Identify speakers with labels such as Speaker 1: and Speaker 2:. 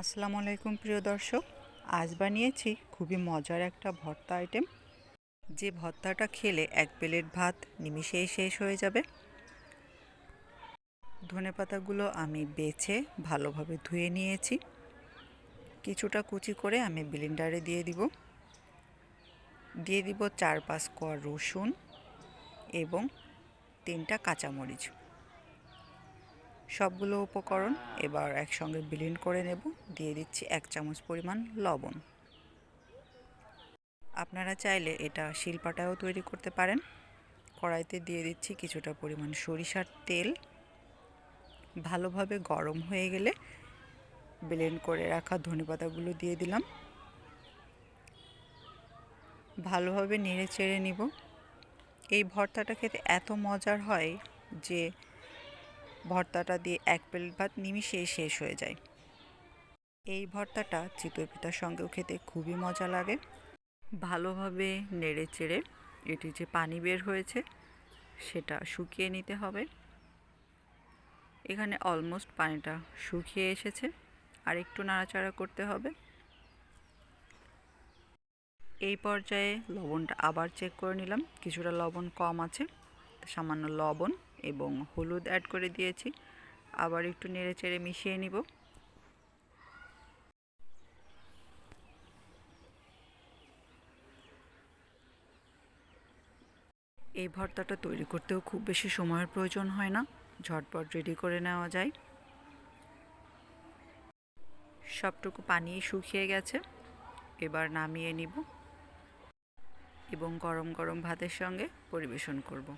Speaker 1: আসসালামু আলাইকুম প্রিয় দর্শক। আজ বানিয়েছি খুবই মজার একটা ভর্তা আইটেম, যে ভর্তাটা খেলে এক প্লেট ভাত নিমিষেই শেষ হয়ে যাবে। ধনেপাতাগুলো আমি বেছে ভালোভাবে ধুয়ে নিয়েছি। কিছুটা কুচি করে আমি ব্লেন্ডারে দিয়ে দিব 4-5 কোয়া রসুন এবং 3টা কাঁচামরিচ। সবগুলো উপকরণ এবার একসঙ্গে ব্লেন্ড করে নেব। দিয়ে দিচ্ছি 1 চামচ পরিমাণ লবণ। আপনারা চাইলে এটা শিলপাটায়ও তৈরি করতে পারেন। কড়াইতে দিয়ে দিচ্ছি কিছুটা পরিমাণ সরিষার তেল। ভালোভাবে গরম হয়ে গেলে ব্লেন্ড করে রাখা ধনেপাতাগুলো দিয়ে দিলাম। ভালোভাবে নেড়ে চেড়ে নিব। এই ভর্তাটা খেতে এত মজার হয় যে ভর্তাটা দিয়ে এক প্লেট ভাত নিমিষেই শেষ হয়ে যায়। এই ভর্তাটা চিতই পিঠার সঙ্গেও খেতে খুবই মজা লাগে। ভালোভাবে নেড়ে চেড়ে এটি যে পানি বের হয়েছে সেটা শুকিয়ে নিতে হবে। এখানে অলমোস্ট পানিটা শুকিয়ে এসেছে, আর একটু নাড়াচাড়া করতে হবে। এই পর্যায়ে লবণটা আবার চেক করে নিলাম, কিছুটা লবণ কম আছে। সামান্য লবণ এবং হলুদ অ্যাড করে দিয়েছি। আবার একটু নেড়ে চেড়ে মিশিয়ে নিব। এই ভর্তাটা তৈরি করতেও খুব বেশি সময়ের প্রয়োজন হয় না, ঝটপট রেডি করে নেওয়া যায়। সবটুকু পানি শুকিয়ে গেছে, এবার নামিয়ে নিব এবং গরম গরম ভাতের সঙ্গে পরিবেশন করব।